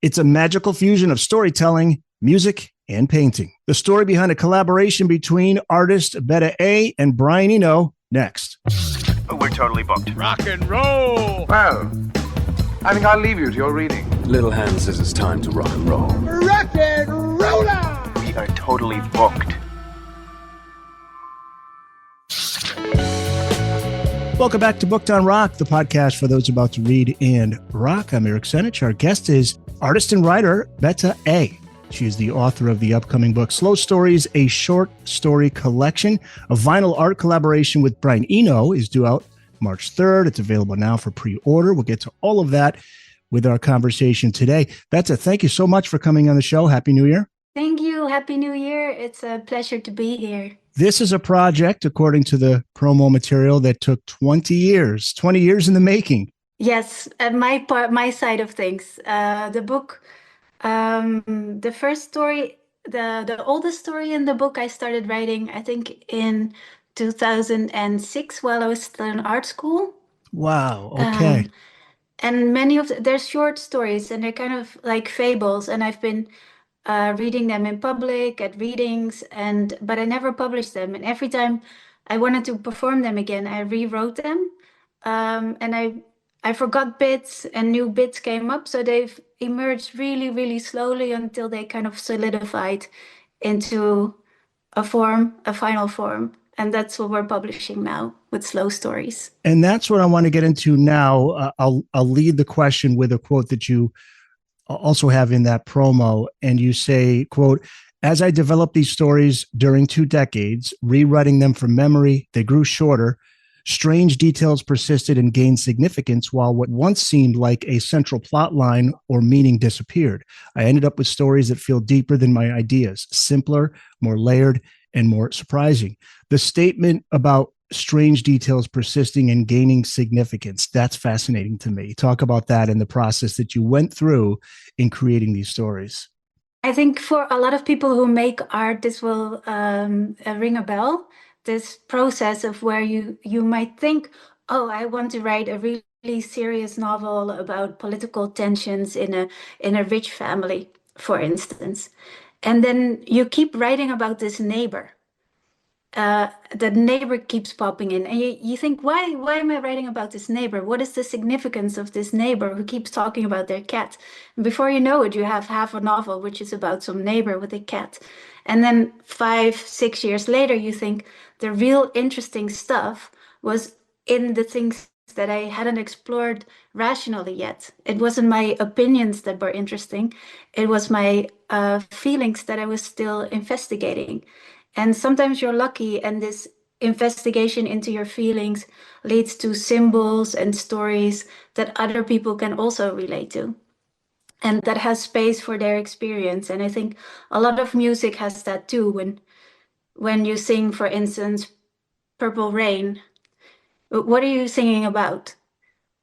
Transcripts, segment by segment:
It's a magical fusion of storytelling, music, and painting. The story behind a collaboration between artist Bette A and Brian Eno, next. We're totally booked. Rock and roll! Well, I think I'll leave you to your reading. Little Hand says it's time to rock and roll. Rock and roller! We are totally booked. Welcome back to Booked on Rock, the podcast for those about to read and rock. I'm Eric Senich. Our guest is artist and writer Bette A. She is the author of the upcoming book, Slow Stories, a short story collection. A vinyl art collaboration with Brian Eno is due out March 3rd. It's available now for pre-order. We'll get to all of that with our conversation today. Bette, thank you so much for coming on the show. Happy New Year. Thank you. Happy New Year. It's a pleasure to be here. This is a project, according to the promo material, that took 20 years in the making. Yes, my side of things. The book, the first story, the oldest story in the book I started writing, I think in 2006 while I was still in art school. Wow. Okay. And many of they're short stories and they're kind of like fables. And I've been reading them in public at readings, but I never published them. And every time I wanted to perform them again, I rewrote them. And I forgot bits and new bits came up. So they've emerged really, really slowly until they kind of solidified into a final form. And that's what we're publishing now with Slow Stories. And that's what I want to get into now. I'll lead the question with a quote that you also have in that promo. And you say, quote, "As I developed these stories during 2 decades, rewriting them from memory, they grew shorter. Strange details persisted and gained significance, while what once seemed like a central plot line or meaning disappeared. I ended up with stories that feel deeper than my ideas, simpler, more layered, and more surprising." The statement about strange details persisting and gaining significance, that's fascinating to me. Talk about that and the process that you went through in creating these stories. I think for a lot of people who make art, this will ring a bell. This process of where you might think, oh, I want to write a really serious novel about political tensions in a rich family, for instance. And then you keep writing about this neighbor. The neighbor keeps popping in and you think, why am I writing about this neighbor? What is the significance of this neighbor who keeps talking about their cat? And before you know it, you have half a novel, which is about some neighbor with a cat. And then 5-6 years later, you think the real interesting stuff was in the things that I hadn't explored rationally yet. It wasn't my opinions that were interesting. It was my feelings that I was still investigating. And sometimes you're lucky and this investigation into your feelings leads to symbols and stories that other people can also relate to. And that has space for their experience. And I think a lot of music has that too. When you sing, for instance, Purple Rain, what are you singing about?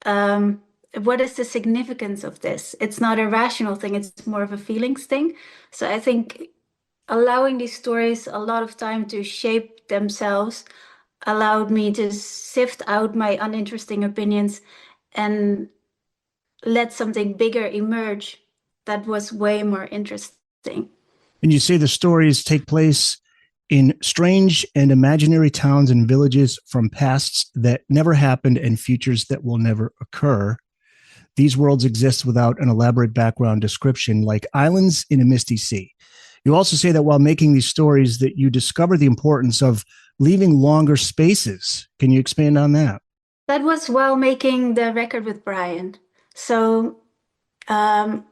What is the significance of this? It's not a rational thing, it's more of a feelings thing. So I think allowing these stories a lot of time to shape themselves allowed me to sift out my uninteresting opinions and let something bigger emerge that was way more interesting. And you say the stories take place in strange and imaginary towns and villages from pasts that never happened and futures that will never occur. These worlds exist without an elaborate background description, like islands in a misty sea. You also say that while making these stories that you discover the importance of leaving longer spaces. Can you expand on that? That was while making the record with Brian. So, and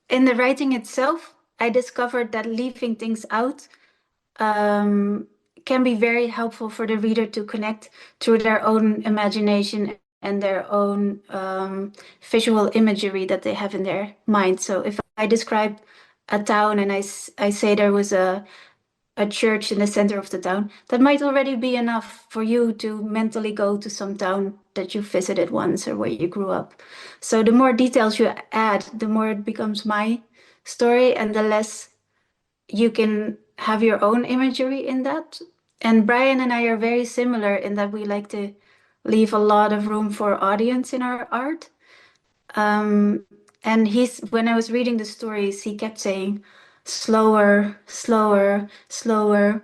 in the writing itself, I discovered that leaving things out can be very helpful for the reader to connect through their own imagination and their own visual imagery that they have in their mind. So if I describe a town and I say there was a church in the center of the town, that might already be enough for you to mentally go to some town that you visited once or where you grew up. So the more details you add, the more it becomes my story and the less you can have your own imagery in that. And Brian and I are very similar in that we like to leave a lot of room for audience in our art. And when I was reading the stories, he kept saying slower, slower, slower,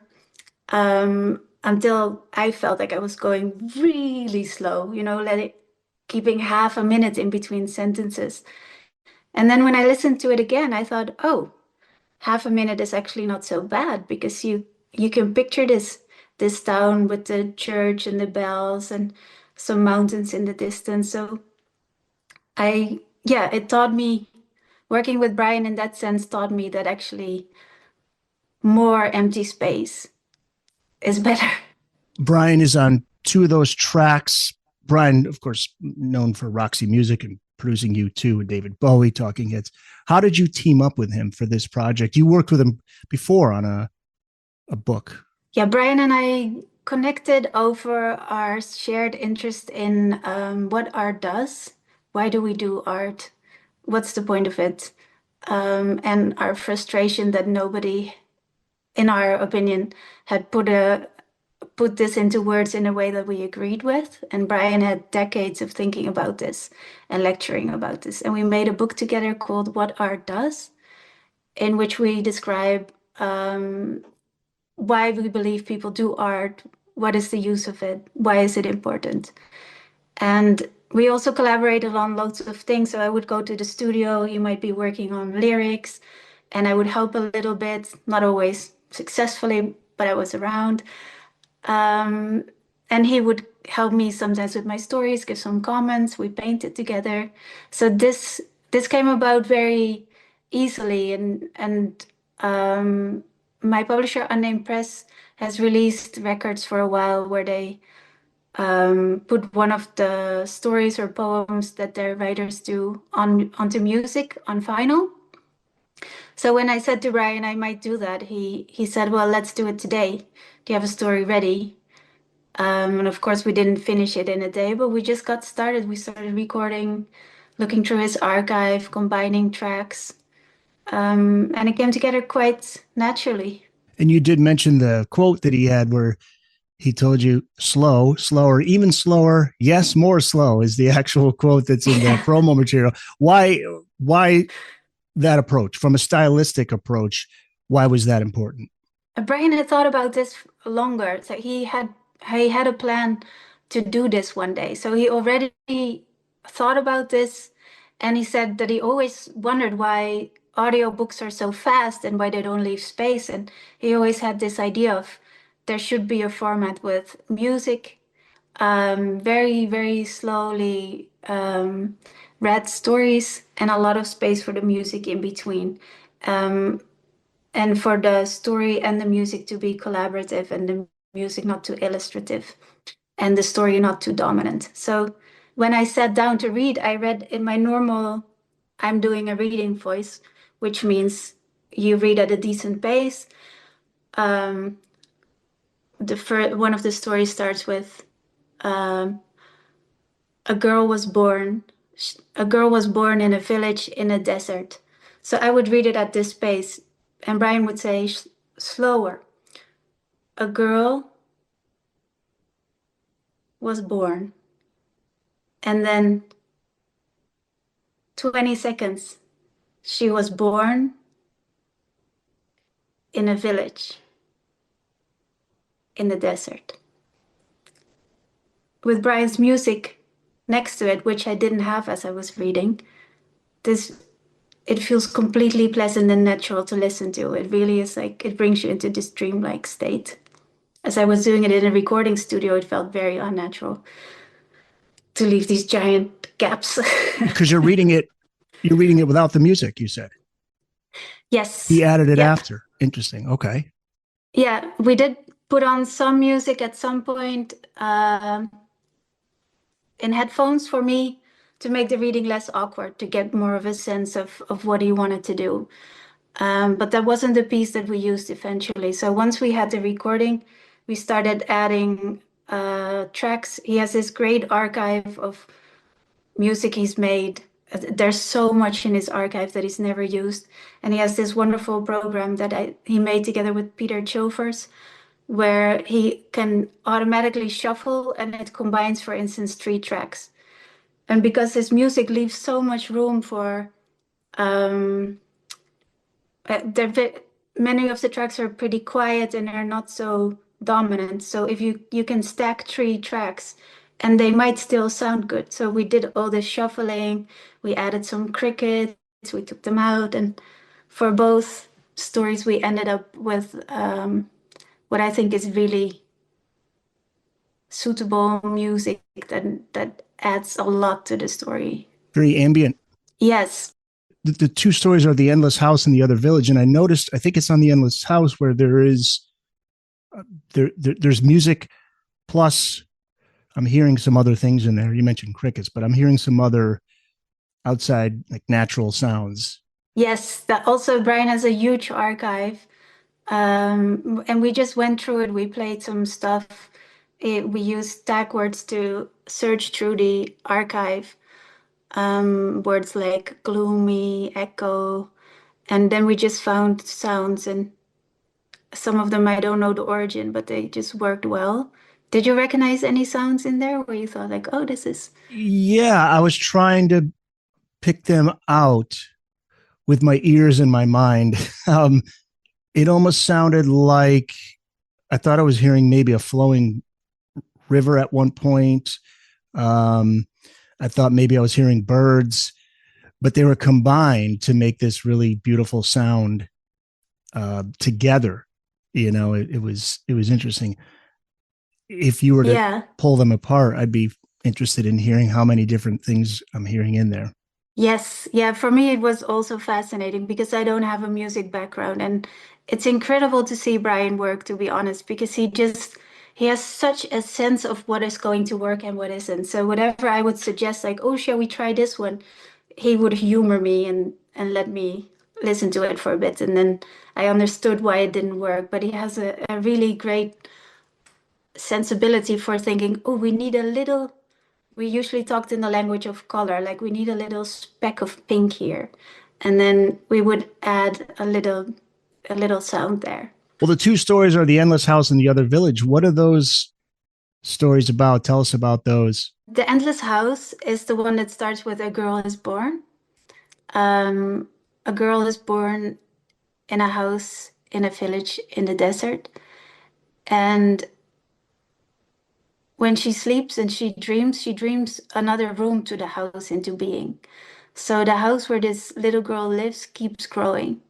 until I felt like I was going really slow, keeping half a minute in between sentences. And then when I listened to it again, I thought, oh, half a minute is actually not so bad, because you can picture this town with the church and the bells and some mountains in the distance. So it taught me, working with Brian in that sense taught me that actually more empty space is better. Brian is on two of those tracks. Brian, of course, known for Roxy Music and producing U2 and David Bowie, Talking Heads. How did you team up with him for this project? You worked with him before on a book. Yeah, Brian and I connected over our shared interest in what art does. Why do we do art? What's the point of it? And our frustration that nobody, in our opinion, had put this into words in a way that we agreed with. And Brian had decades of thinking about this and lecturing about this. And we made a book together called What Art Does, in which we describe why we believe people do art, what is the use of it, why is it important. And we also collaborated on loads of things. So I would go to the studio, he might be working on lyrics, and I would help a little bit, not always successfully, but I was around. And he would help me sometimes with my stories, give some comments, we painted together. So this came about very easily, and my publisher, Unnamed Press, has released records for a while where they put one of the stories or poems that their writers do onto music on vinyl. So when I said to Brian I might do that, he said, well, let's do it today. Do you have a story ready? And of course we didn't finish it in a day, but we just got started. We started recording, looking through his archive, combining tracks, and it came together quite naturally. And you did mention the quote that he had where he told you slow, slower, even slower. Yes, more slow is the actual quote that's in the promo material. Why that approach? From a stylistic approach, why was that important? Brian had thought about this longer. So he had a plan to do this one day. So he already thought about this, and he said that he always wondered why audiobooks are so fast and why they don't leave space. And he always had this idea of there should be a format with music, very, very slowly read stories, and a lot of space for the music in between. And for the story and the music to be collaborative, and the music not too illustrative, and the story not too dominant. So when I sat down to read, I read in my normal, I'm doing a reading voice, which means you read at a decent pace. One of the stories starts with a girl was born in a village in a desert. So I would read it at this pace, and Brian would say slower. A girl was born, and then 20 seconds, she was born in a village in the desert. With Brian's music next to it, which I didn't have as I was reading, it feels completely pleasant and natural to listen to. It really is like, it brings you into this dreamlike state. As I was doing it in a recording studio, it felt very unnatural to leave these giant gaps. Because you're reading it without the music, you said. Yes. He added it after. Interesting. Okay. Yeah, we did put on some music at some point in headphones for me to make the reading less awkward, to get more of a sense of what he wanted to do. But that wasn't the piece that we used eventually. So once we had the recording, we started adding tracks. He has this great archive of music he's made. There's so much in his archive that he's never used. And he has this wonderful program that he made together with Peter Chilvers, where he can automatically shuffle, and it combines, for instance, 3 tracks. And because his music leaves so much room for Um, many of the tracks are pretty quiet and are not so dominant. So if you can stack 3 tracks and they might still sound good. So we did all this shuffling, we added some crickets, we took them out, and for both stories we ended up with what I think is really suitable music that adds a lot to the story. Very ambient. Yes. The 2 stories are The Endless House and The Other Village. And I noticed, I think it's on The Endless House where there's music plus I'm hearing some other things in there. You mentioned crickets, but I'm hearing some other outside like natural sounds. Yes, that also Brian has a huge archive. And we just went through it. We played some stuff. We used tag words to search through the archive. Words like gloomy, echo, and then we just found sounds, and some of them I don't know the origin, but they just worked well. Did you recognize any sounds in there where you thought like, oh, this is... Yeah, I was trying to pick them out with my ears and my mind. It almost sounded like I thought I was hearing maybe a flowing river at one point. I thought maybe I was hearing birds, but they were combined to make this really beautiful sound together. You know, it was interesting. If you were to pull them apart, I'd be interested in hearing how many different things I'm hearing in there. Yes. Yeah. For me, it was also fascinating because I don't have a music background, and it's incredible to see Brian work, to be honest, because he has such a sense of what is going to work and what isn't. So whatever I would suggest, like, oh, shall we try this one? He would humor me and let me listen to it for a bit. And then I understood why it didn't work. But he has a really great sensibility for thinking, oh, we need a little... We usually talked in the language of color, like we need a little speck of pink here. And then we would add a little sound there. Well, the 2 stories are The Endless House and The Other Village. What are those stories about? Tell us about those. The Endless House is the one that starts with a girl is born. A girl is born in a house in a village in the desert. And when she sleeps and she dreams another room to the house into being. So the house where this little girl lives keeps growing.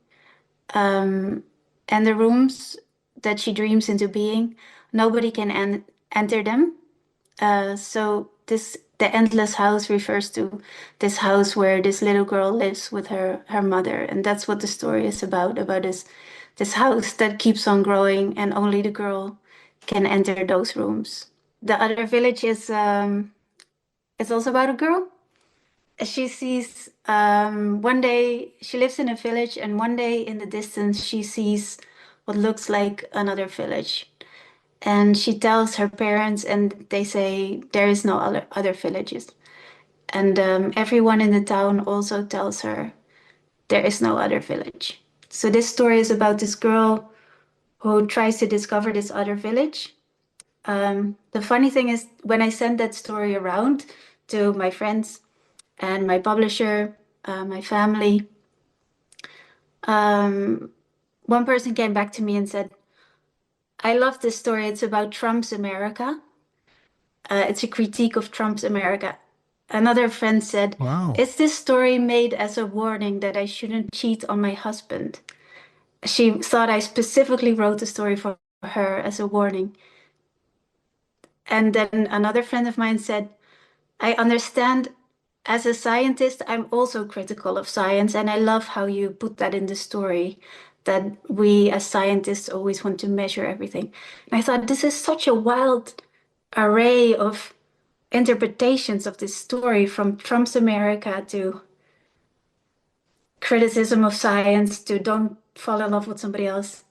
And the rooms that she dreams into being, nobody can enter them. So the endless house refers to this house where this little girl lives with her mother. And that's what the story is about this house that keeps on growing, and only the girl can enter those rooms. The Other Village is it's also about a girl. She sees one day she lives in a village, and one day in the distance she sees what looks like another village. And she tells her parents, and they say there is no other villages. And everyone in the town also tells her there is no other village. So this story is about this girl who tries to discover this other village. The funny thing is, when I sent that story around to my friends and my publisher, my family, one person came back to me and said, I love this story. It's about Trump's America. It's a critique of Trump's America. Another friend said, wow, is this story made as a warning that I shouldn't cheat on my husband? She thought I specifically wrote the story for her as a warning. And then another friend of mine said, I understand, as a scientist, I'm also critical of science, and I love how you put that in the story, that we as scientists always want to measure everything. And I thought, this is such a wild array of interpretations of this story, from Trump's America to criticism of science to don't fall in love with somebody else.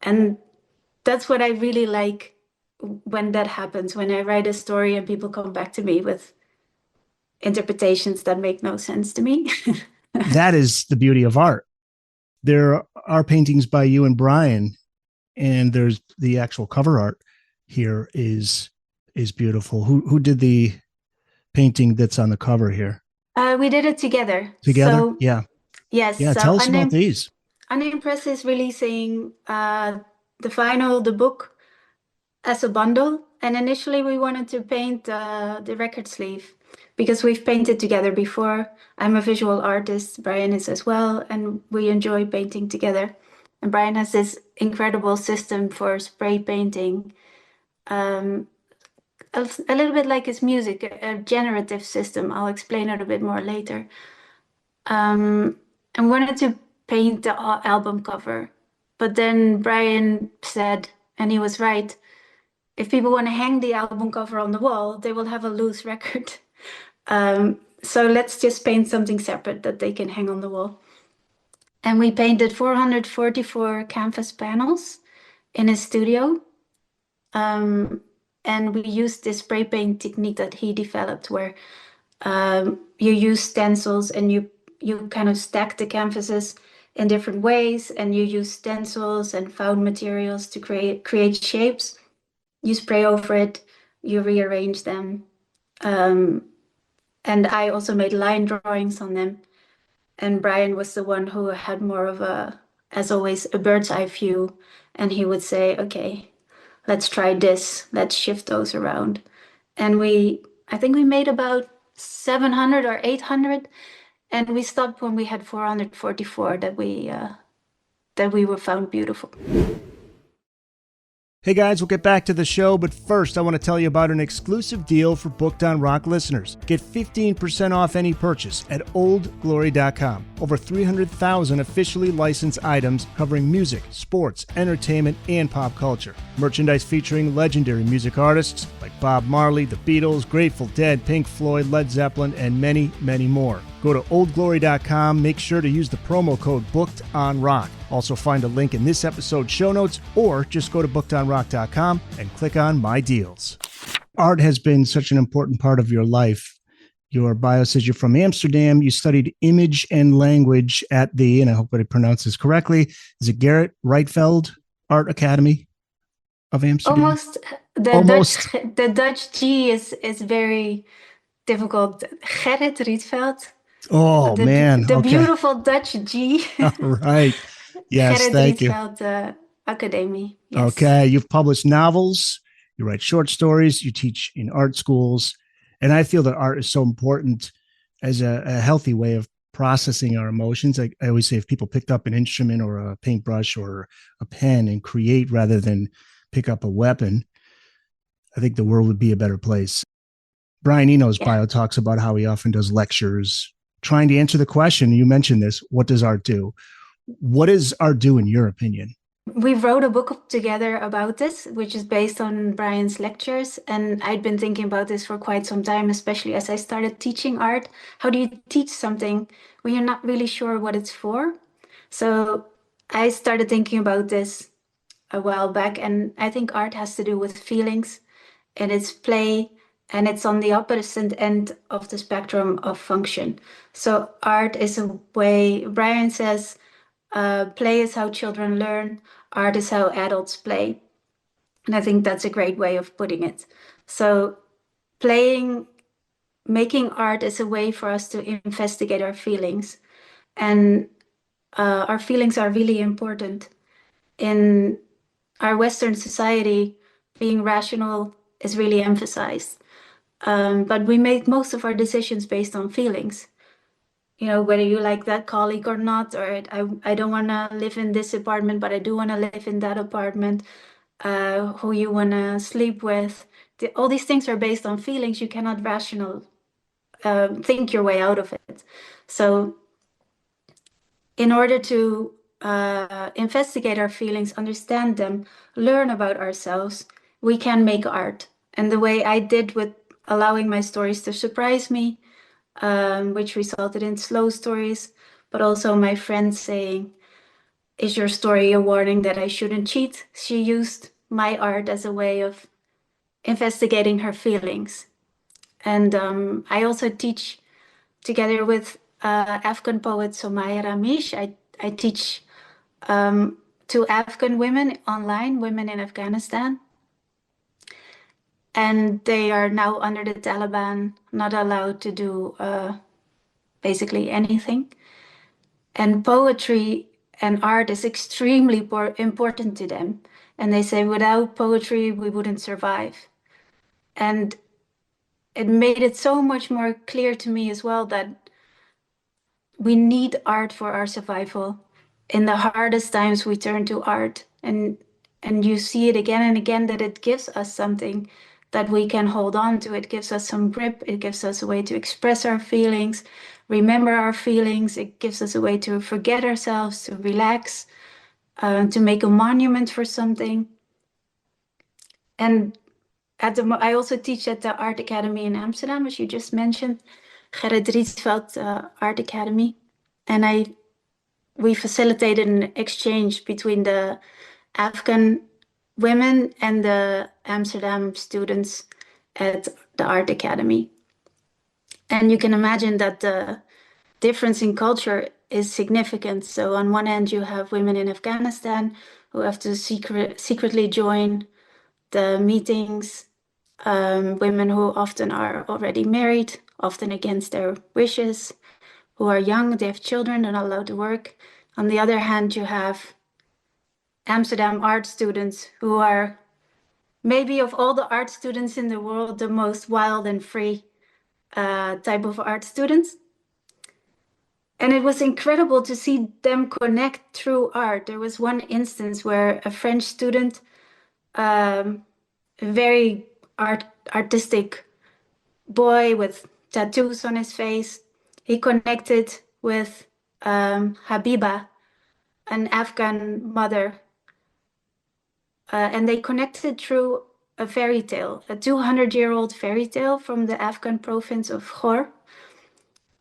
And that's what I really like when that happens, when I write a story and people come back to me with interpretations that make no sense to me. That is the beauty of art. There are paintings by you and Brian, and there's the actual cover art here is beautiful. Who did the painting that's on the cover here? We did it together. Together? So, yeah. Yes. Yeah, So tell us about these. Unnamed Press is releasing the book as a bundle. And initially we wanted to paint the record sleeve because we've painted together before. I'm a visual artist, Brian is as well, and we enjoy painting together. And Brian has this incredible system for spray painting, a little bit like his music, a generative system. I'll explain it a bit more later. I wanted to paint the album cover, but then Brian said, and he was right, if people want to hang the album cover on the wall, they will have a loose record. So let's just paint something separate that they can hang on the wall. And we painted 444 canvas panels in his studio. And we used this spray paint technique that he developed where you use stencils and you kind of stack the canvases in different ways, and you use stencils and found materials to create shapes. You spray over it, you rearrange them. And I also made line drawings on them. And Brian was the one who had more of as always, a bird's eye view. And he would say, okay, let's try this. Let's shift those around. And I think we made about 700 or 800. And we stopped when we had 444 that we were found beautiful. Hey guys, we'll get back to the show, but first I want to tell you about an exclusive deal for Booked on Rock listeners. Get 15% off any purchase at oldglory.com. Over 300,000 officially licensed items covering music, sports, entertainment, and pop culture. Merchandise featuring legendary music artists like Bob Marley, The Beatles, Grateful Dead, Pink Floyd, Led Zeppelin, and many, many more. Go to oldglory.com. Make sure to use the promo code BookedOnRock. Also find a link in this episode's show notes, or just go to bookedonrock.com and click on My Deals. Art has been such an important part of your life. Your bio says you're from Amsterdam. You studied image and language at the, and I hope I pronounce this correctly, is it Gerrit Rietveld Art Academy of Amsterdam? Almost. The Dutch G is very difficult. Gerrit Rietveld. Oh, man. The okay. beautiful Dutch G. Right. Yes, Gerrit thank you. Rietveld Academy. Yes. Okay. You've published novels. You write short stories. You teach in art schools. And I feel that art is so important as a healthy way of processing our emotions. I always say if people picked up an instrument or a paintbrush or a pen and create rather than pick up a weapon, I think the world would be a better place. Brian Eno's bio talks about how he often does lectures trying to answer the question. You mentioned this. What does art do? What does art do in your opinion? We wrote a book together about this, which is based on Brian's lectures. And I'd been thinking about this for quite some time, especially as I started teaching art. How do you teach something when you're not really sure what it's for? So I started thinking about this a while back. And I think art has to do with feelings, and it's play, and it's on the opposite end of the spectrum of function. So art is a way, Brian says, play is how children learn, art is how adults play. And I think that's a great way of putting it. So making art is a way for us to investigate our feelings. And our feelings are really important. In our Western society, being rational is really emphasized. But we make most of our decisions based on feelings. You know, whether you like that colleague or not, or I don't want to live in this apartment, but I do want to live in that apartment, who you want to sleep with. All these things are based on feelings. You cannot think your way out of it. So in order to investigate our feelings, understand them, learn about ourselves, we can make art. And the way I did with allowing my stories to surprise me, which resulted in slow stories, but also my friend saying, is your story a warning that I shouldn't cheat? She used my art as a way of investigating her feelings. And I also teach together with Afghan poet Somaya Ramesh. I teach to Afghan women online, women in Afghanistan. And they are now under the Taliban, not allowed to do basically anything. And poetry and art is extremely important to them. And they say, without poetry, we wouldn't survive. And it made it so much more clear to me as well that we need art for our survival. In the hardest times, we turn to art, and you see it again and again that it gives us something that we can hold on to. It gives us some grip. It gives us a way to express our feelings, remember our feelings. It gives us a way to forget ourselves, to relax, to make a monument for something. And I also teach at the Art Academy in Amsterdam, as you just mentioned, Gerrit Rietveld Art Academy. And we facilitated an exchange between the Afghan women and the Amsterdam students at the Art Academy. And you can imagine that the difference in culture is significant. So on one hand, you have women in Afghanistan who have to secretly join the meetings, women who often are already married, often against their wishes, who are young, they have children, they're not allowed to work. On the other hand, you have Amsterdam art students who are maybe of all the art students in the world, the most wild and free type of art students. And it was incredible to see them connect through art. There was one instance where a French student, a very artistic boy with tattoos on his face, he connected with Habiba, an Afghan mother, and they connected through a fairy tale, a 200-year-old fairy tale from the Afghan province of Ghor.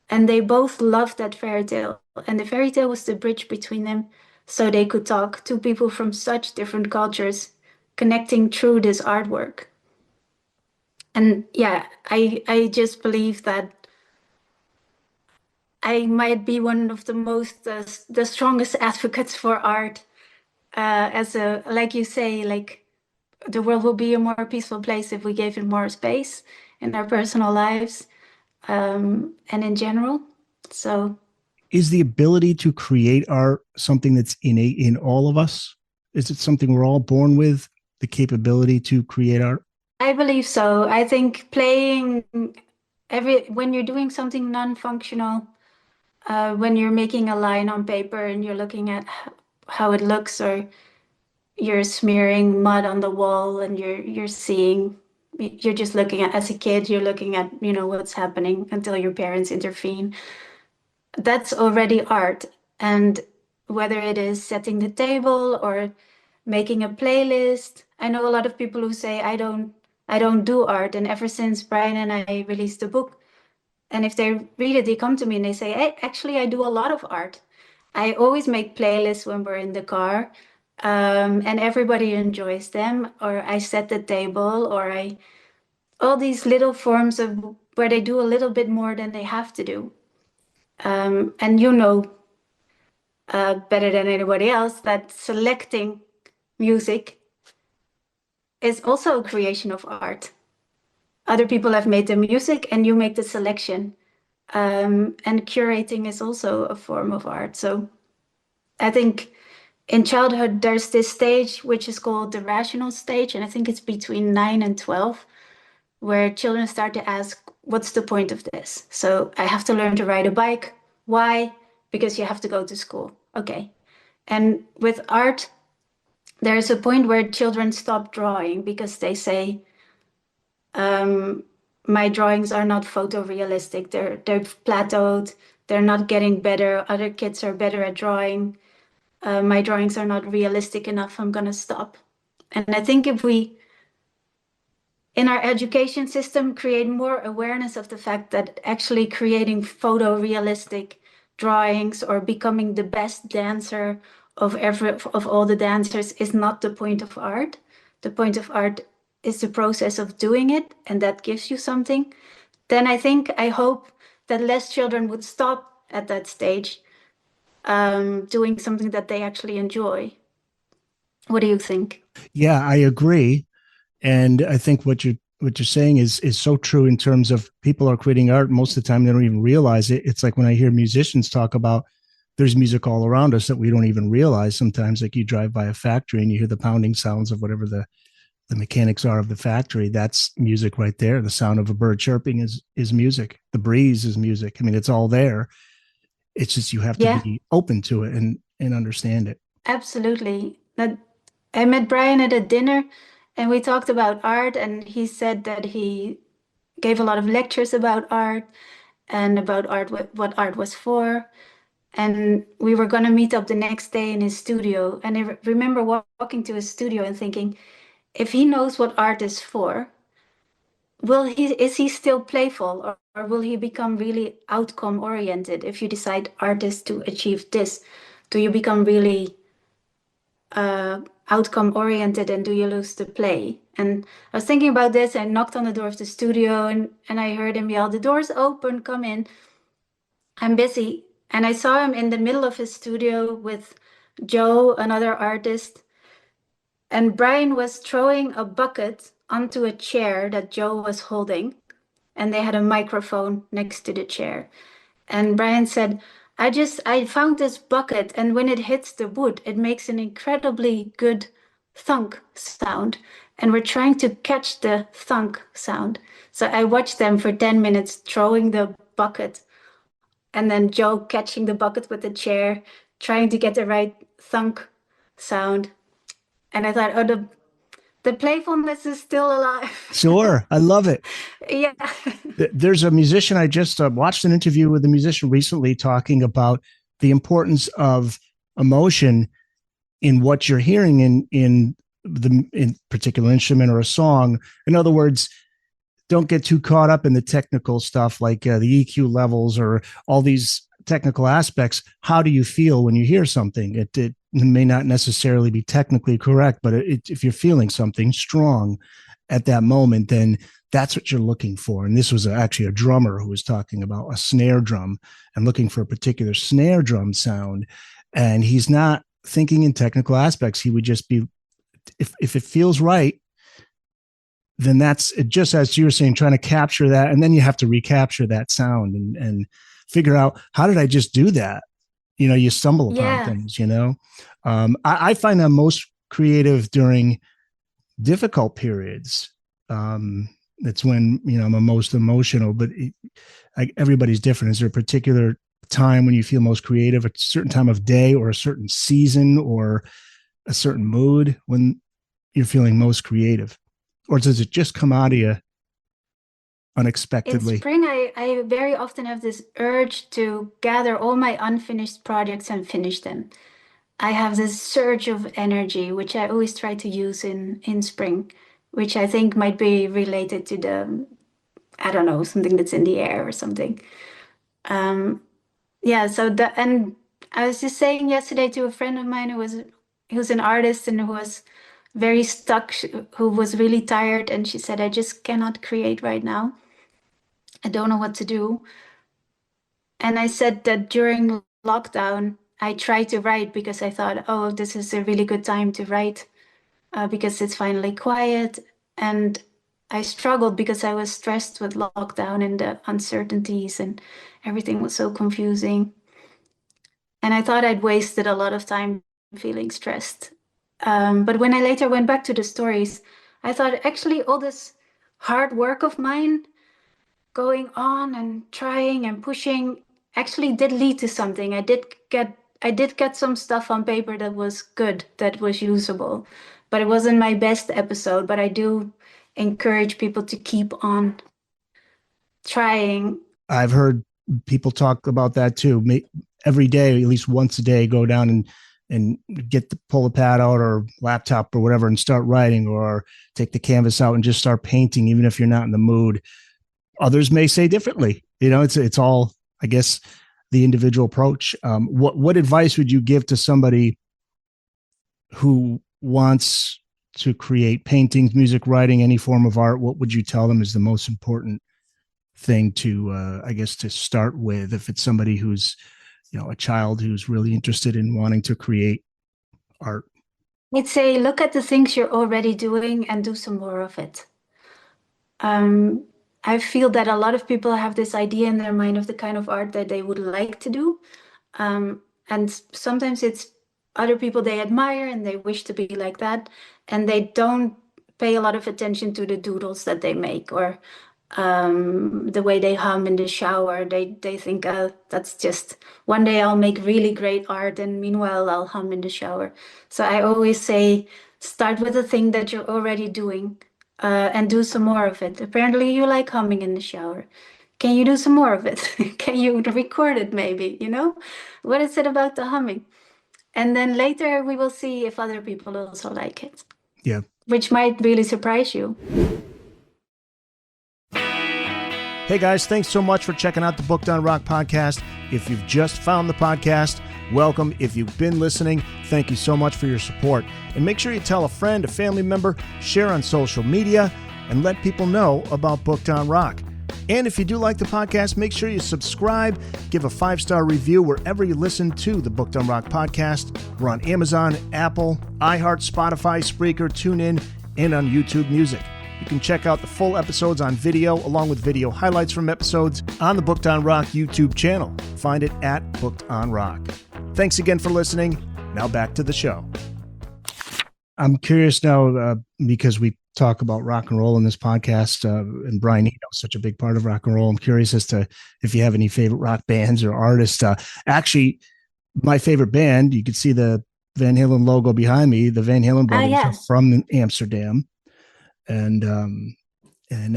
And they both loved that fairy tale. And the fairy tale was the bridge between them, so they could talk to people from such different cultures, connecting through this artwork. And yeah, I just believe that I might be one of the most, the strongest advocates for art. Like you say, like the world will be a more peaceful place if we gave it more space in our personal lives, and in general. So, is the ability to create art something that's innate in all of us? Is it something we're all born with, the capability to create art? I believe so. I think playing when you're doing something non-functional, when you're making a line on paper and you're looking at how it looks, or you're smearing mud on the wall and you're just looking at, as a kid, you're looking at, what's happening until your parents intervene. That's already art. And whether it is setting the table or making a playlist, I know a lot of people who say, I don't do art. And ever since Brian and I released the book, and if they read it, they come to me and they say, hey, actually, I do a lot of art. I always make playlists when we're in the car, and everybody enjoys them. Or I set the table, or all these little forms of where they do a little bit more than they have to do. And better than anybody else that selecting music is also a creation of art. Other people have made the music and you make the selection. And curating is also a form of art. So I think in childhood, there's this stage which is called the rational stage. And I think it's between 9 and 12, where children start to ask, what's the point of this? So I have to learn to ride a bike. Why? Because you have to go to school. Okay. And with art, there's a point where children stop drawing because they say, my drawings are not photorealistic. They're plateaued. They're not getting better. Other kids are better at drawing. My drawings are not realistic enough. I'm going to stop. And I think if we, in our education system, create more awareness of the fact that actually creating photorealistic drawings or becoming the best dancer of all the dancers is not the point of art. The point of art is the process of doing it, and that gives you something. Then I hope that less children would stop at that stage, doing something that they actually enjoy. What do you think? Yeah, I agree. And I think what you're saying is so true in terms of people are creating art. Most of the time, they don't even realize it. It's like when I hear musicians talk about there's music all around us that we don't even realize sometimes. Like you drive by a factory and you hear the pounding sounds of whatever the mechanics are of the factory. That's music right there. The sound of a bird chirping is music. The breeze is music. I mean, it's all there. It's just you have to be open to it and understand it. Absolutely. I met Brian at a dinner and we talked about art, and he said that he gave a lot of lectures about art and about art, what art was for. And we were going to meet up the next day in his studio. And I remember walking to his studio and thinking, if he knows what art is for, is he still playful, or will he become really outcome oriented? If you decide art is to achieve this, do you become really outcome oriented, and do you lose the play? And I was thinking about this. I knocked on the door of the studio and I heard him yell, "The door's open, come in. I'm busy." And I saw him in the middle of his studio with Joe, another artist. And Brian was throwing a bucket onto a chair that Joe was holding. And they had a microphone next to the chair. And Brian said, I found this bucket, and when it hits the wood, it makes an incredibly good thunk sound. And we're trying to catch the thunk sound. So I watched them for 10 minutes throwing the bucket, and then Joe catching the bucket with the chair, trying to get the right thunk sound. And I thought, oh, the playfulness is still alive. Sure. I love it. Yeah. There's a musician, I just watched an interview with a musician recently talking about the importance of emotion in what you're hearing in particular instrument or a song. In other words, don't get too caught up in the technical stuff like the EQ levels or all these technical aspects. How do you feel when you hear something? It may not necessarily be technically correct, but if you're feeling something strong at that moment, then that's what you're looking for. And this was actually a drummer who was talking about a snare drum and looking for a particular snare drum sound. And he's not thinking in technical aspects. He would just be, if it feels right, then that's it. Just as you were saying, trying to capture that. And then you have to recapture that sound and figure out, how did I just do that? You stumble upon things, I find I'm most creative during difficult periods. It's when, I'm most emotional, but everybody's different. Is there a particular time when you feel most creative, a certain time of day or a certain season or a certain mood when you're feeling most creative? Or does it just come out of you unexpectedly? In spring, I very often have this urge to gather all my unfinished projects and finish them. I have this surge of energy, which I always try to use in spring, which I think might be related to I don't know, something that's in the air or something. And I was just saying yesterday to a friend of mine who's an artist and who was very stuck, who was really tired, and she said, "I just cannot create right now. I don't know what to do." And I said that during lockdown, I tried to write because I thought, oh, this is a really good time to write because it's finally quiet. And I struggled because I was stressed with lockdown and the uncertainties, and everything was so confusing. And I thought I'd wasted a lot of time feeling stressed. But when I later went back to the stories, I thought actually all this hard work of mine going on and trying and pushing actually did lead to something. I did get some stuff on paper that was good, that was usable, but it wasn't my best episode. But I do encourage people to keep on trying. I've heard people talk about that too. Every day, at least once a day, go down and pull a pad out or laptop or whatever and start writing, or take the canvas out and just start painting, even if you're not in the mood. Others may say differently. It's all, I guess, the individual approach. What advice would you give to somebody who wants to create paintings, music, writing, any form of art? What would you tell them is the most important thing to, I guess, to start with, if it's somebody who's, a child who's really interested in wanting to create art? I'd say look at the things you're already doing and do some more of it. I feel that a lot of people have this idea in their mind of the kind of art that they would like to do. and sometimes it's other people they admire and they wish to be like that, and they don't pay a lot of attention to the doodles that they make, or the way they hum in the shower. They think, oh, that's just one day I'll make really great art, and meanwhile I'll hum in the shower. So I always say, start with the thing that you're already doing, and do some more of it. Apparently you like humming in the shower. Can you do some more of it? Can you record it maybe, What is it about the humming? And then later we will see if other people also like it. Yeah. Which might really surprise you. Hey guys, thanks so much for checking out the Booked on Rock podcast. If you've just found the podcast, welcome. If you've been listening, thank you so much for your support. And make sure you tell a friend, a family member, share on social media, and let people know about Booked on Rock. And if you do like the podcast, make sure you subscribe, give a 5-star review wherever you listen to the Booked on Rock podcast. We're on Amazon, Apple, iHeart, Spotify, Spreaker, TuneIn, and on YouTube Music. You can check out the full episodes on video, along with video highlights from episodes on the Booked on Rock YouTube channel. Find it at Booked on Rock. Thanks again for listening. Now back to the show. I'm curious now, because we talk about rock and roll in this podcast, and Brian Eno is such a big part of rock and roll. I'm curious as to if you have any favorite rock bands or artists. Actually, my favorite band, you can see the Van Halen logo behind me. The Van Halen brothers are from Amsterdam. And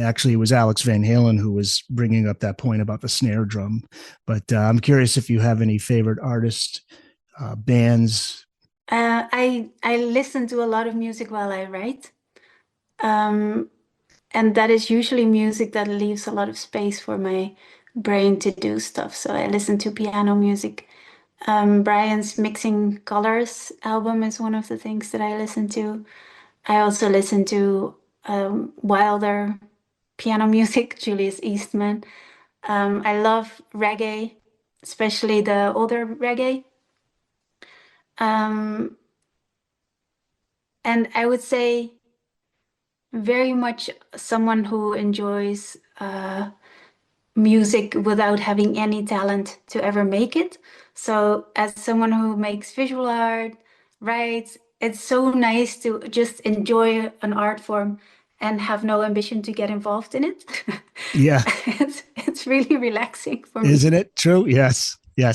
actually, it was Alex Van Halen who was bringing up that point about the snare drum. But I'm curious if you have any favorite artists, bands. I listen to a lot of music while I write. And that is usually music that leaves a lot of space for my brain to do stuff. So I listen to piano music. Brian's Mixing Colors album is one of the things that I listen to. I also listen to wilder piano music, Julius Eastman. I love reggae, especially the older reggae. And I would say very much someone who enjoys music without having any talent to ever make it. So as someone who makes visual art, writes, it's so nice to just enjoy an art form and have no ambition to get involved in it. Yeah. It's really relaxing for me. Isn't it true? Yes. Yeah.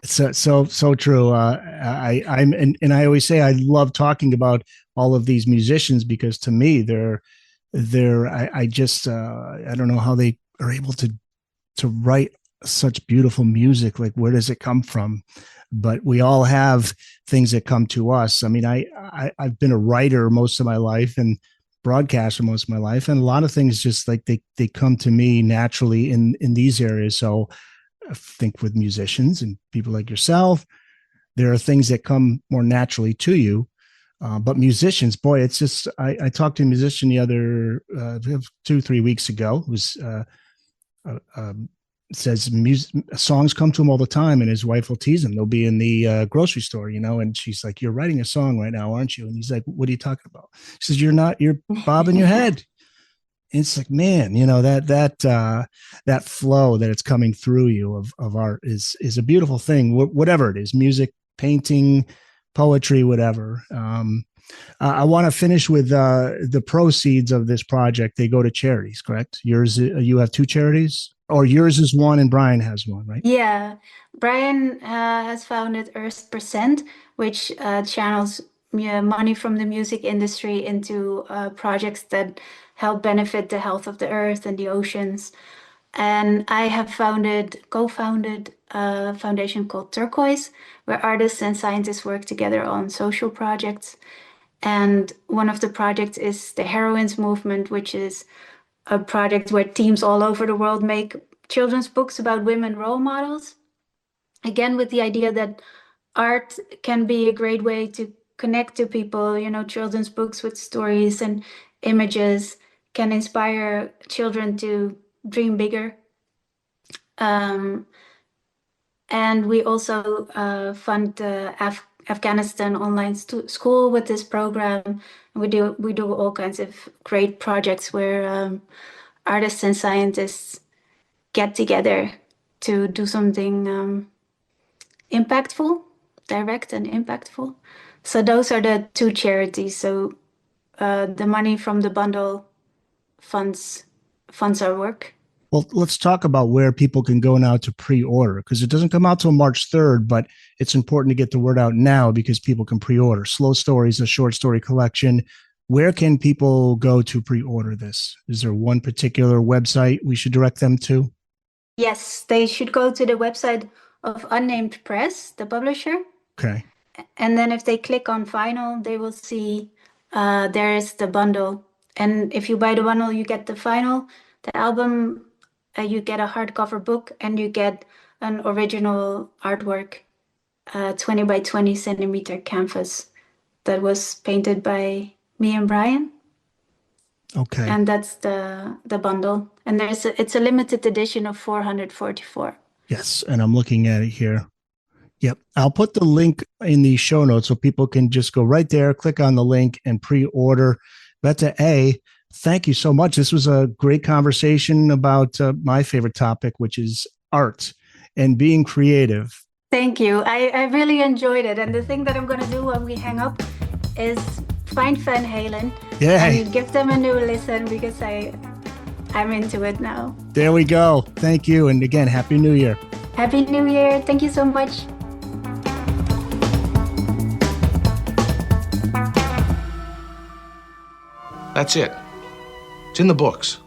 So true. I always say I love talking about all of these musicians because to me I don't know how they are able to write such beautiful music. Like, where does it come from? But we all have things that come to us. I mean, I've been a writer most of my life and broadcaster most of my life, and a lot of things just like they come to me naturally in these areas. So I think with musicians and people like yourself, there are things that come more naturally to you. But musicians, boy, it's just, I talked to a musician the other 2-3 weeks ago who's says songs come to him all the time, and his wife will tease him. They'll be in the grocery store, and she's like, "You're writing a song right now, aren't you?" And he's like, "What are you talking about?" She says, "You're not. You're bobbing your head." And it's like, man, that flow that it's coming through you of art is a beautiful thing. Whatever it is, music, painting, poetry, whatever. I want to finish with the proceeds of this project. They go to charities, correct? Yours, you have 2 charities, or yours is one and Brian has one, right? Yeah, Brian has founded Earth%, which channels money from the music industry into projects that help benefit the health of the earth and the oceans. And I have co-founded a foundation called Turquoise, where artists and scientists work together on social projects. And one of the projects is the Heroines Movement, which is a project where teams all over the world make children's books about women role models. Again, with the idea that art can be a great way to connect to people. Children's books with stories and images can inspire children to dream bigger. And we also fund Afghanistan online school with this program. We do all kinds of great projects where artists and scientists get together to do something impactful, direct and impactful. So those are the two charities. So the money from the bundle funds our work. Well, let's talk about where people can go now to pre-order, because it doesn't come out till March 3rd, but it's important to get the word out now because people can pre-order. Slow Stories, a short story collection. Where can people go to pre-order this? Is there one particular website we should direct them to? Yes, they should go to the website of Unnamed Press, the publisher. Okay. And then if they click on vinyl, they will see there is the bundle. And if you buy the bundle, you get the vinyl, the album, you get a hardcover book, and you get an original artwork, 20 by 20 centimeter canvas that was painted by me and Brian. Okay. And that's the bundle. And it's a limited edition of 444. Yes, and I'm looking at it here. Yep. I'll put the link in the show notes so people can just go right there, click on the link, and pre-order. Bette A, thank you so much. This was a great conversation about my favorite topic, which is art and being creative. Thank you. I really enjoyed it. And the thing that I'm going to do when we hang up is find Van Halen and give them a new listen because I'm into it now. There we go. Thank you. And again, Happy New Year. Happy New Year. Thank you so much. That's it. It's in the books.